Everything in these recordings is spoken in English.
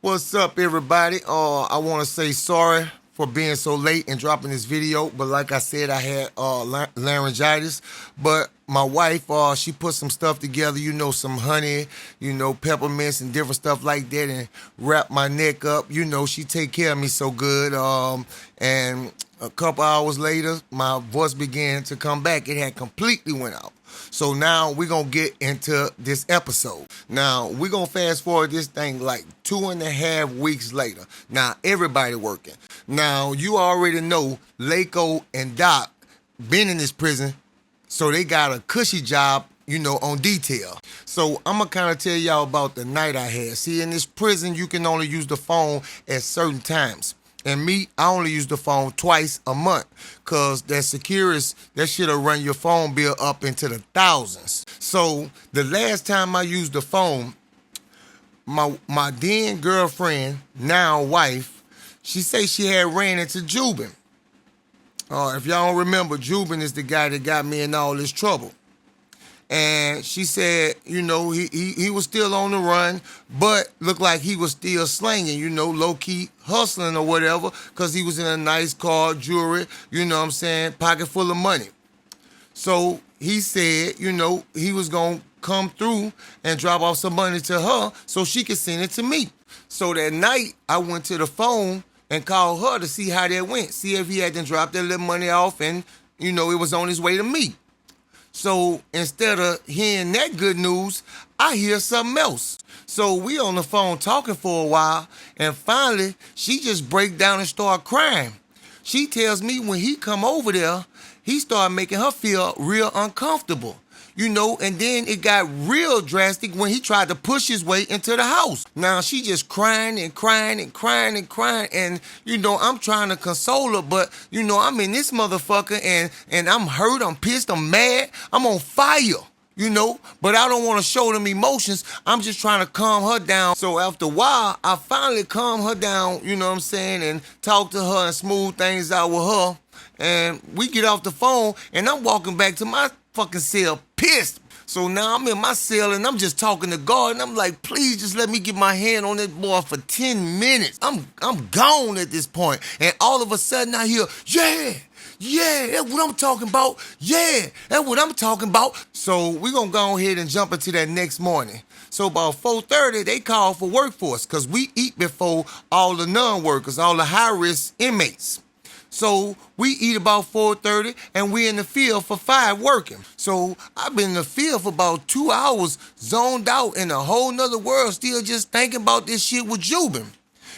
What's up, everybody? I want to say sorry for being so late and dropping this video, but like I said, I had laryngitis. But my wife, she put some stuff together, some honey, peppermints and different stuff like that, and wrapped my neck up. She take care of me so good. And a couple hours later, my voice began to come back. It had completely went out. So now we're going to get into this episode. Now, we're going to fast forward this thing like 2.5 weeks later. Now, everybody working. Now, you already know Lako and Doc been in this prison, so they got a cushy job, on detail. So I'm going to kind of tell y'all about the night I had. See, in this prison, you can only use the phone at certain times. And me, I only use the phone twice a month because that Securus, that shit'll run your phone bill up into the thousands. So the last time I used the phone, my then girlfriend, now wife, she say she had ran into Juvenile. If y'all don't remember, Juvenile is the guy that got me in all this trouble. And she said, he was still on the run, but looked like he was still slanging, low-key hustling or whatever, because he was in a nice car, jewelry, pocket full of money. So he said, he was going to come through and drop off some money to her so she could send it to me. So that night, I went to the phone and called her to see how that went, see if he had to drop that little money off and, it was on his way to me. So instead of hearing that good news, I hear something else. So we on the phone talking for a while, and finally, she just break down and start crying. She tells me when he come over there, he started making her feel real uncomfortable. And then it got real drastic when he tried to push his way into the house. Now, she just crying and crying and crying and crying. And, I'm trying to console her, but, I'm in this motherfucker and I'm hurt, I'm pissed, I'm mad, I'm on fire. But I don't want to show them emotions. I'm just trying to calm her down. So after a while, I finally calm her down, and talk to her and smooth things out with her. And we get off the phone, and I'm walking back to my fucking cell pissed. So now I'm in my cell and I'm just talking to God and I'm like, please just let me get my hand on that boy for 10 minutes. I'm gone at this point. And all of a sudden I hear, yeah, that's what I'm talking about. Yeah, that's what I'm talking about. So we're going to go ahead and jump into that next morning. So about 4:30, they call for workforce because we eat before all the non-workers, all the high-risk inmates. So we eat about 4:30 and we in the field for 5 working. So I've been in the field for about 2 hours, zoned out in a whole nother world, still just thinking about this shit with Juvenile.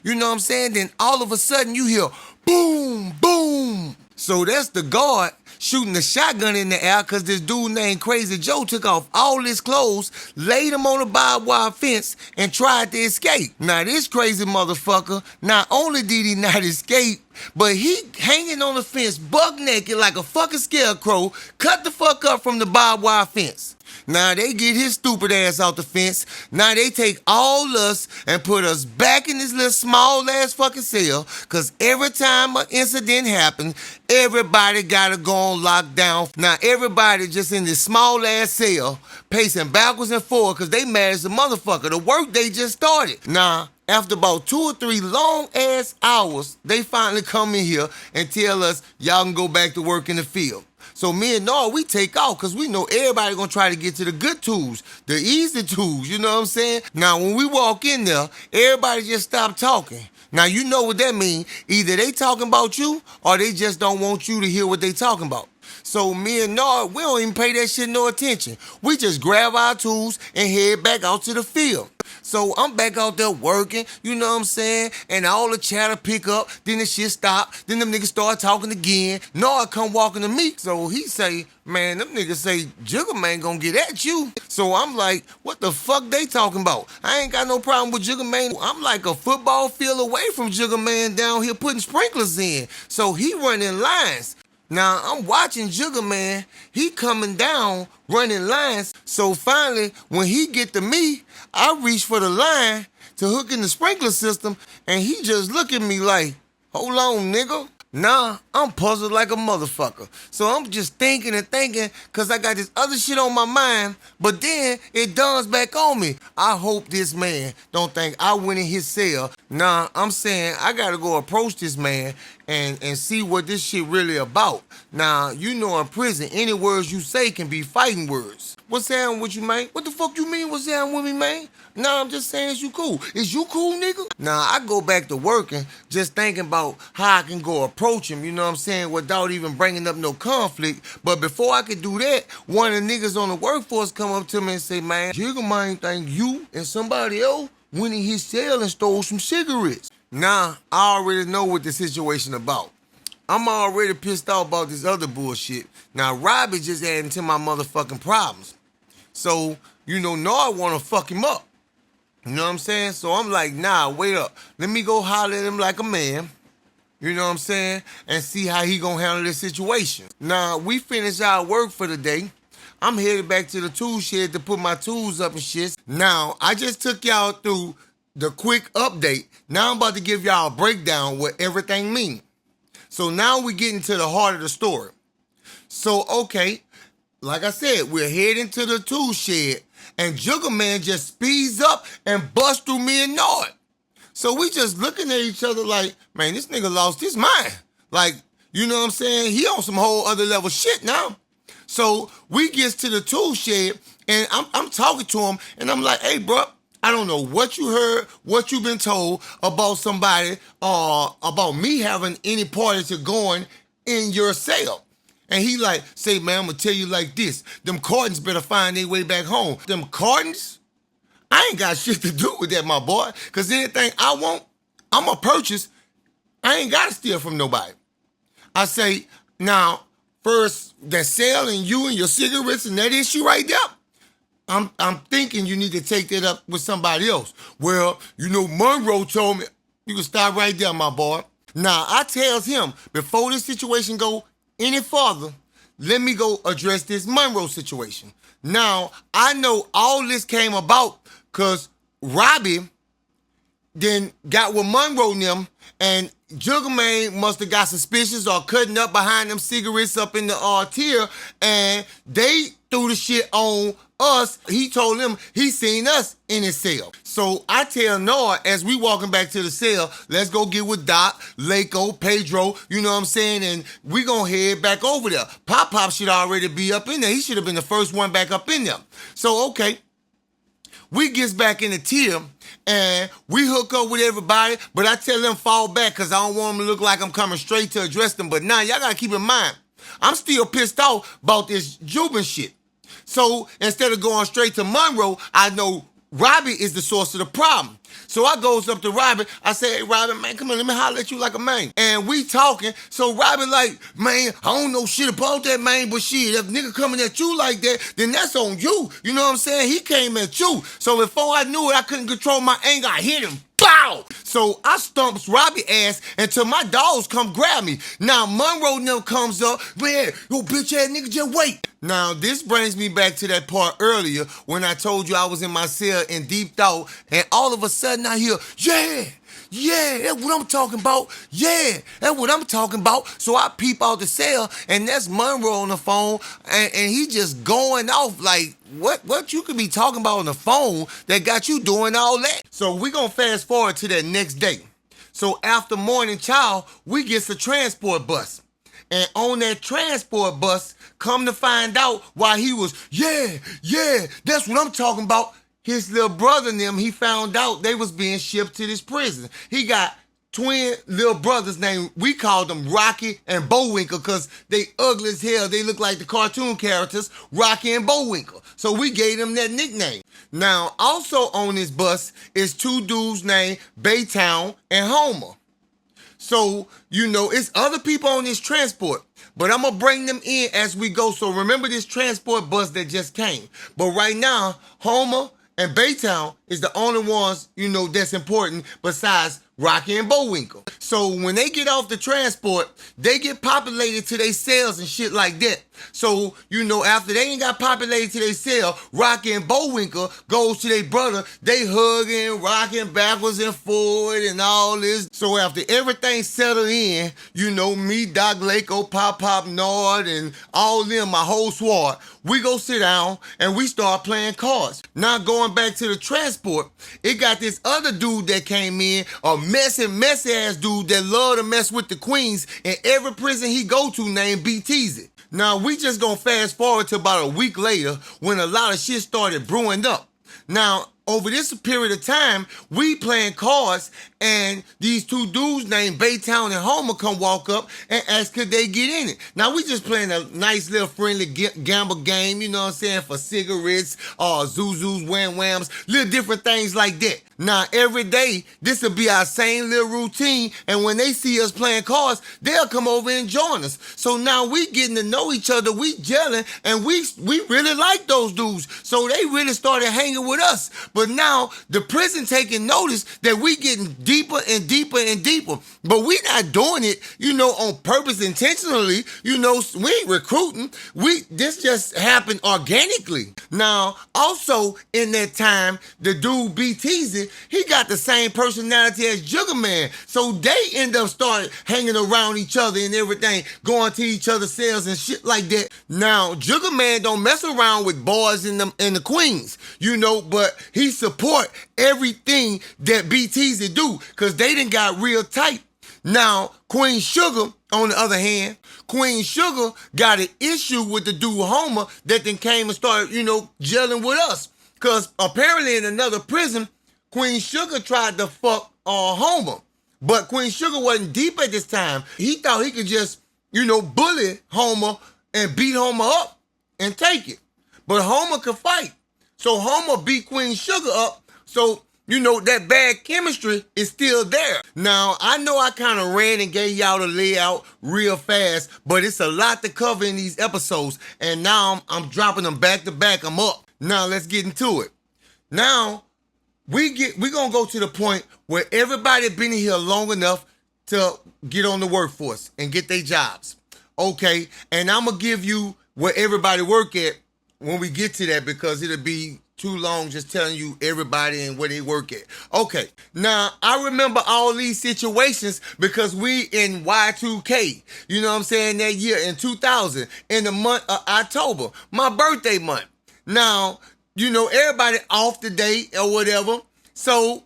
You know what I'm saying? Then all of a sudden you hear boom, boom. So that's the guard shooting the shotgun in the air because this dude named Crazy Joe took off all his clothes, laid him on a barbed wire fence, and tried to escape. Now, this crazy motherfucker, not only did he not escape, but he hanging on the fence buck naked like a fucking scarecrow, cut the fuck up from the barbed wire fence. Now they get his stupid ass out the fence. Now they take all us and put us back in this little small ass fucking cell. Cause every time an incident happens, everybody gotta go on lockdown. Now everybody just in this small ass cell, pacing backwards and forward cause they mad as a motherfucker. The work they just started. Now, after about 2 or 3 long ass hours, they finally come in here and tell us y'all can go back to work in the field. So me and Noah, we take off because we know everybody gonna try to get to the good tools, the easy tools, you know what I'm saying? Now, when we walk in there, everybody just stop talking. Now, you know what that means. Either they talking about you or they just don't want you to hear what they talking about. So me and Noah, we don't even pay that shit no attention. We just grab our tools and head back out to the field. So I'm back out there working, you know what I'm saying? And all the chatter pick up, then the shit stop, then them niggas start talking again. Noah come walking to me, so he say, man, them niggas say, Jigga Man gonna get at you. So I'm like, what the fuck they talking about? I ain't got no problem with Jigga Man. I'm like a football field away from Jigga Man down here putting sprinklers in. So he running lines. Now, I'm watching Jigga Man. He coming down, running lines. So finally, when he get to me, I reach for the line to hook in the sprinkler system, and he just look at me like, hold on, nigga. Nah, I'm puzzled like a motherfucker. So I'm just thinking and thinking, cause I got this other shit on my mind, but then it dawns back on me. I hope this man don't think I went in his cell. Nah, I'm saying I gotta go approach this man and see what this shit really about. Now, you know in prison, any words you say can be fighting words. What's happening with you, man? What the fuck you mean what's happening with me, man? Nah, I'm just saying, is you cool? Is you cool, nigga? Nah, I go back to working just thinking about how I can go approach him, you know what I'm saying, without even bringing up no conflict. But before I could do that, one of the niggas on the workforce come up to me and say, man, Jigga might think you and somebody else went in his cell and stole some cigarettes. Nah, I already know what the situation about. I'm already pissed off about this other bullshit. Now, Robbie just adding to my motherfucking problems. So, you know, I want to fuck him up. You know what I'm saying? So I'm like, nah, wait up. Let me go holler at him like a man. You know what I'm saying? And see how he gonna handle this situation. Now, we finished our work for the day. I'm headed back to the tool shed to put my tools up and shit. Now, I just took y'all through the quick update. Now I'm about to give y'all a breakdown what everything means. So now we get into the heart of the story. So, okay, like I said, we're heading to the tool shed, and Jugger Man just speeds up and busts through me and Nord. So we just looking at each other like, man, this nigga lost his mind. Like, you know what I'm saying? He on some whole other level shit now. So we gets to the tool shed, and I'm talking to him, and I'm like, hey, bro, I don't know what you heard, what you been told about somebody, about me having any party to going in your cell. And he like, say, man, I'm gonna tell you like this. Them cartons better find their way back home. Them cartons? I ain't got shit to do with that, my boy. Cause anything I want, I'm gonna purchase. I ain't gotta steal from nobody. I say, now, first, that sale and you and your cigarettes and that issue right there, I'm thinking you need to take that up with somebody else. Well, you know, Monroe told me, you can stop right there, my boy. Now, I tells him, before this situation go any further, let me go address this Monroe situation. Now, I know all this came about because Robbie then got with Monroe and them, and Jugger Man must have got suspicious or cutting up behind them cigarettes up in the tier, and they threw the shit on us. He told them he seen us in his cell. So I tell Noah, as we walking back to the cell, let's go get with Doc, Laco, Pedro, you know what I'm saying, and we gonna head back over there. Pop should already be up in there. He should have been the first one back up in there. So, okay, we gets back in the tier, and we hook up with everybody, but I tell them fall back because I don't want them to look like I'm coming straight to address them. But now, y'all got to keep in mind, I'm still pissed off about this Juvenile shit. So instead of going straight to Monroe, I know Robbie is the source of the problem. So I goes up to Robbie. I say, hey, Robbie, man, come on, let me holler at you like a man. And we talking. So Robbie like, man, I don't know shit about that, man, but shit, if nigga coming at you like that, then that's on you. You know what I'm saying? He came at you. So before I knew it, I couldn't control my anger. I hit him. Bow! So I stumps Robbie ass until my dogs come grab me. Now Monroe now comes up, man, yo bitch ass nigga, just wait. Now this brings me back to that part earlier when I told you I was in my cell in deep thought, and all of a sudden I hear, yeah, that's what I'm talking about. Yeah, that's what I'm talking about. So I peep out the cell, and that's Monroe on the phone, and he just going off like, what you could be talking about on the phone that got you doing all that? So we gonna fast forward to that next day. So after morning chow, we gets a transport bus. And on that transport bus, come to find out why he was, yeah, that's what I'm talking about. His little brother and them, he found out they was being shipped to this prison. He got twin little brothers named, we called them Rocky and Bullwinkle because they ugly as hell. They look like the cartoon characters, Rocky and Bullwinkle. So we gave them that nickname. Now, also on this bus is two dudes named Baytown and Homer. So, you know, it's other people on this transport, but I'm going to bring them in as we go. So remember this transport bus that just came. But right now, Homer and Baytown is the only ones, that's important besides Rocky and Bullwinkle. So when they get off the transport, they get populated to their cells and shit like that. So, after they ain't got populated to their cell, Rocky and Bullwinkle goes to their brother. They hugging, rocking backwards and forward and all this. So after everything settled in, me, Doc Laco, Pop Nord, and all them, my whole squad, we go sit down and we start playing cards. Now going back to the transport, it got this other dude that came in, a messy ass dude that love to mess with the queens in every prison he go to named BTZ. Now we just gonna fast forward to about a week later when a lot of shit started brewing up. Now, over this period of time, we playing cards, and these two dudes named Baytown and Homer come walk up and ask could they get in it. Now, we just playing a nice little friendly gamble game, for cigarettes, Zuzus, wham-whams, little different things like that. Now, every day, this will be our same little routine, and when they see us playing cards, they'll come over and join us. So now we getting to know each other, we gelling, and we really like those dudes. So they really started hanging with us. But now the prison taking notice that we getting deeper and deeper and deeper. But we not doing it, on purpose intentionally. We ain't recruiting. This just happened organically. Now, also in that time, the dude BTZ, he got the same personality as Jugger Man. So they end up starting hanging around each other and everything, going to each other's cells and shit like that. Now, Jugger Man don't mess around with boys and the queens, but he support everything that BTZ do, because they done got real tight. Now, Queen Sugar, on the other hand, Queen Sugar got an issue with the dude Homer that then came and started, gelling with us. Because apparently in another prison, Queen Sugar tried to fuck Homer. But Queen Sugar wasn't deep at this time. He thought he could just, bully Homer and beat Homer up and take it. But Homer could fight. So Homer beat Queen Sugar up. So, that bad chemistry is still there. Now, I know I kind of ran and gave y'all the layout real fast, but it's a lot to cover in these episodes. And now I'm dropping them back to back. I'm up. Now, let's get into it. Now, we're going to go to the point where everybody been in here long enough to get on the workforce and get their jobs. Okay? And I'm going to give you where everybody work at when we get to that, because it'll be too long just telling you everybody and where they work at. Okay, now I remember all these situations because we in Y2K, that year in 2000, in the month of October, my birthday month. Now, everybody off the date or whatever. So,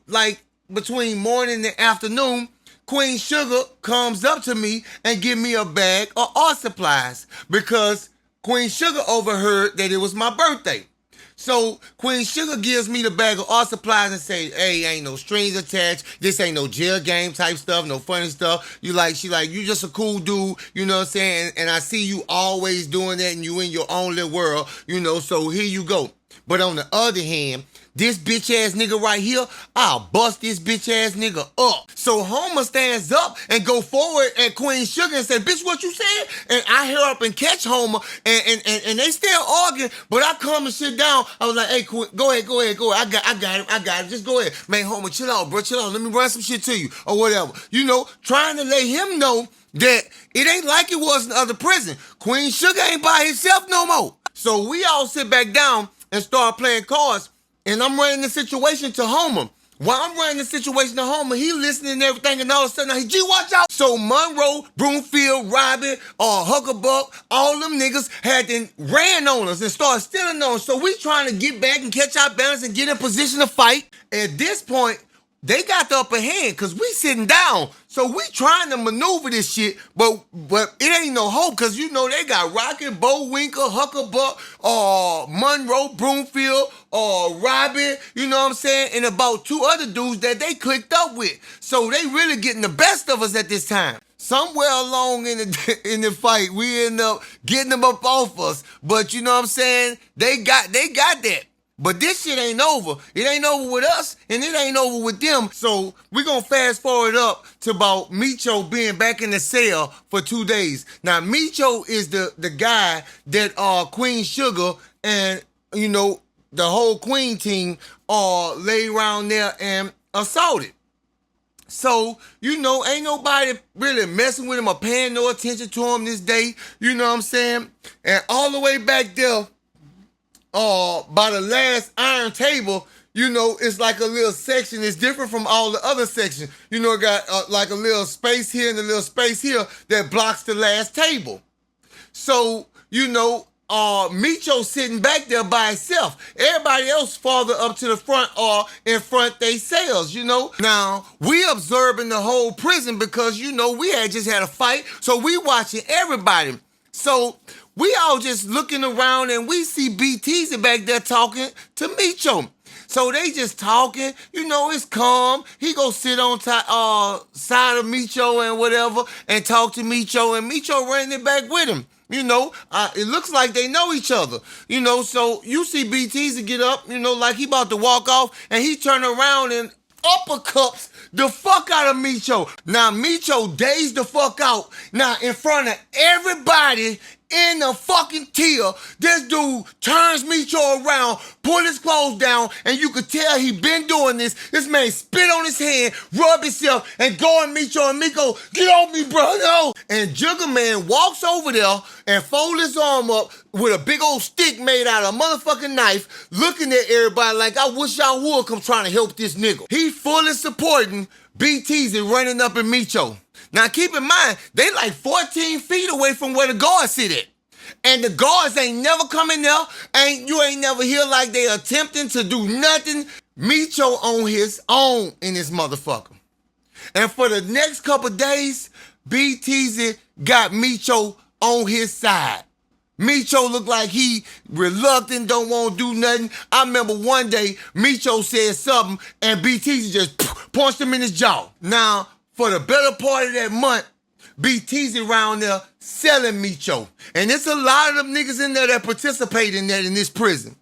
like between morning and afternoon, Queen Sugar comes up to me and give me a bag of art supplies because Queen Sugar overheard that it was my birthday. So Queen Sugar gives me the bag of art supplies and say, hey, ain't no strings attached. This ain't no jail game type stuff, no funny stuff. She like, you just a cool dude, And I see you always doing that and you in your own little world, so here you go. But on the other hand, this bitch ass nigga right here, I'll bust this bitch ass nigga up. So Homer stands up and go forward at Queen Sugar and say, bitch, what you said? And I hear up and catch Homer and they still arguing, but I come and sit down. I was like, hey, Queen, go ahead. I got it. Just go ahead. Man, Homer, chill out, bro. Chill out. Let me run some shit to you or whatever. Trying to let him know that it ain't like it was in the other prison. Queen Sugar ain't by himself no more. So we all sit back down and start playing cards. And I'm running the situation to Homer. While I'm running the situation to Homer, he listening and everything, and all of a sudden, G, watch out. So Monroe, Broomfield, Robin, Huckabuck, all them niggas had then ran on us and started stealing on us. So we trying to get back and catch our balance and get in position to fight. At this point, they got the upper hand because we sitting down. So we trying to maneuver this shit, but it ain't no hope because they got Rocket, Bullwinkle, Huckabuck, Monroe, Broomfield, Robin, and about two other dudes that they clicked up with. So they really getting the best of us at this time. Somewhere along in the fight, we end up getting them up off us. But they got that. But this shit ain't over. It ain't over with us, and it ain't over with them. So we're going to fast forward up to about Micho being back in the cell for 2 days. Now, Micho is the guy that Queen Sugar and, the whole Queen team lay around there and assaulted. So, ain't nobody really messing with him or paying no attention to him this day. You know what I'm saying? And all the way back there, by the last iron table, it's like a little section. It's different from all the other sections. It got like a little space here and a little space here that blocks the last table. So, Micho sitting back there by himself. Everybody else farther up to the front or in front they cells, Now, we observing the whole prison because, we had just had a fight. So we watching everybody. So we all just looking around and we see BTZ back there talking to Micho. So they just talking, it's calm. He go sit on side of Micho and whatever and talk to Micho, and Micho running it back with him. It looks like they know each other. So you see BTZ get up, like he about to walk off, and he turn around and uppercuts the fuck out of Micho. Now Micho dazed the fuck out. Now in front of everybody in the fucking tier, this dude turns Micho around, pull his clothes down, and you could tell he been doing this. This man spit on his hand, rub himself, and go on Micho, and Micho, get off me, bro, no. And Jugger Man walks over there and folds his arm up with a big old stick made out of a motherfucking knife, looking at everybody like, I wish y'all would come trying to help this nigga. He fully supporting BTZ running up in Micho. Now, keep in mind, they like 14 feet away from where the guards sit at. And the guards ain't never coming there. You ain't never hear like they attempting to do nothing. Micho on his own in this motherfucker. And for the next couple days, BTZ got Micho on his side. Micho looked like he reluctant, don't want to do nothing. I remember one day, Micho said something, and BTZ just punched him in his jaw. Now, for the better part of that month, BTZ around there selling Micho. And there's a lot of them niggas in there that participate in that in this prison.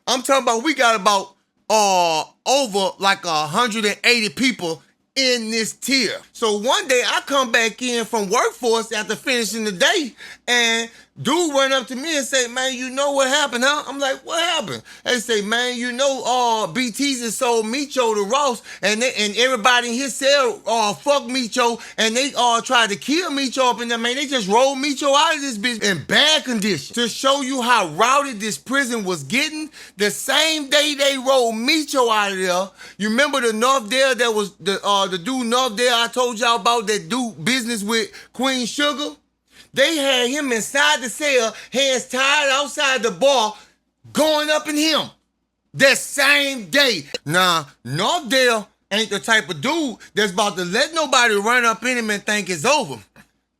I'm talking about, we got about over like 180 people in this tier. So one day I come back in from workforce after finishing the day, and dude run up to me and say, man, you know what happened, huh? I'm like, what happened? They say, man, BTZ sold Micho to Ross, and everybody in his cell fuck Micho, and they tried to kill Micho up in there, man. They just rolled Micho out of this bitch in bad condition. To show you how rowdy this prison was getting, the same day they rolled Micho out of there, you remember the North Dale that was the dude North Dale I told y'all about that do business with Queen Sugar? They had him inside the cell, hands tied outside the bar, going up in him that same day. Now, Northdale ain't the type of dude that's about to let nobody run up in him and think it's over.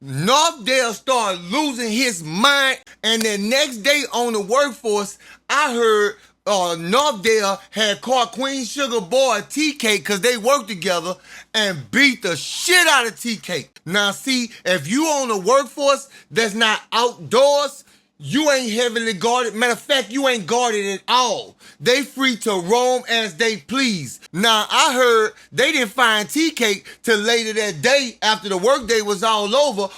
Northdale started losing his mind, and the next day on the workforce, I heard Northdale had caught Queen Sugar boy TK because they worked together and beat the shit out of TK. Now see, if you on the workforce that's not outdoors, you ain't heavily guarded. Matter of fact, you ain't guarded at all. They free to roam as they please. Now, I heard they didn't find TK till later that day after the workday was all over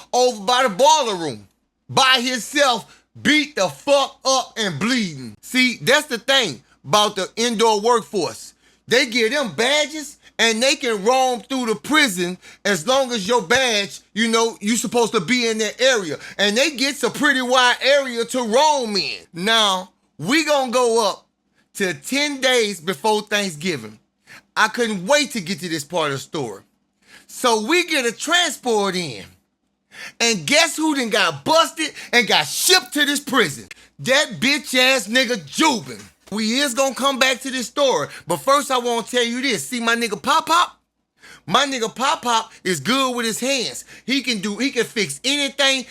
by the boiler room. By himself, beat the fuck up and bleeding. See, that's the thing about the indoor workforce. They give them badges and they can roam through the prison as long as your badge, you supposed to be in that area. And they get a pretty wide area to roam in. Now, we gonna go up to 10 days before Thanksgiving. I couldn't wait to get to this part of the story. So we get a transport in. And guess who then got busted and got shipped to this prison? That bitch ass nigga Juvenile. We is gonna come back to this story, but first I want to tell you this. See my nigga Pop Pop? My nigga Pop Pop is good with his hands. He can fix anything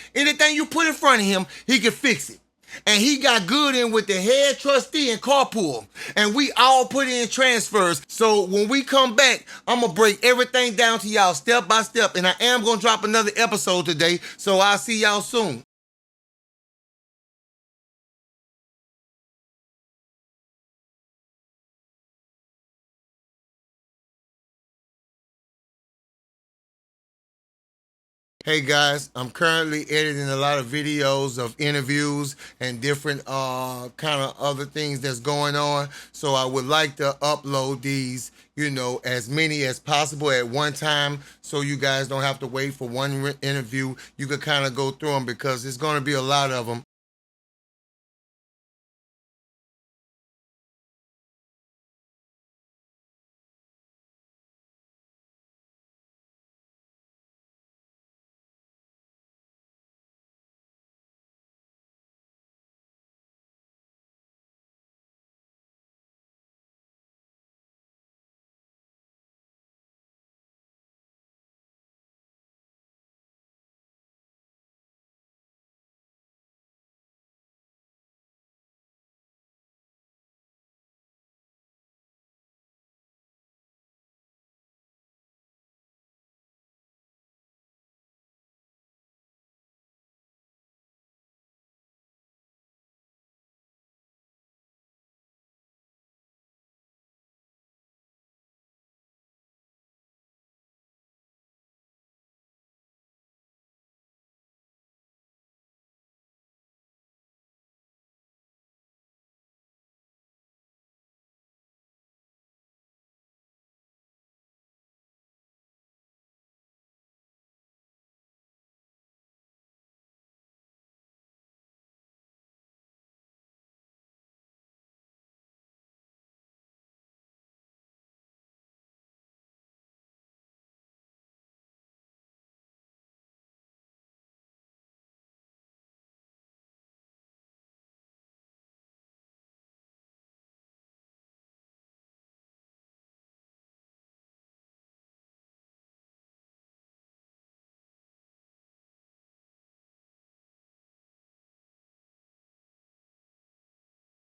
you put in front of him, he can fix it. And he got good in with the head trustee and carpool. And we all put in transfers. So when we come back, I'm going to break everything down to y'all step by step. And I am going to drop another episode today. So I'll see y'all soon. Hey guys, I'm currently editing a lot of videos of interviews and different kind of other things that's going on. So I would like to upload these, as many as possible at one time, so you guys don't have to wait for one interview. You could kind of go through them because it's going to be a lot of them.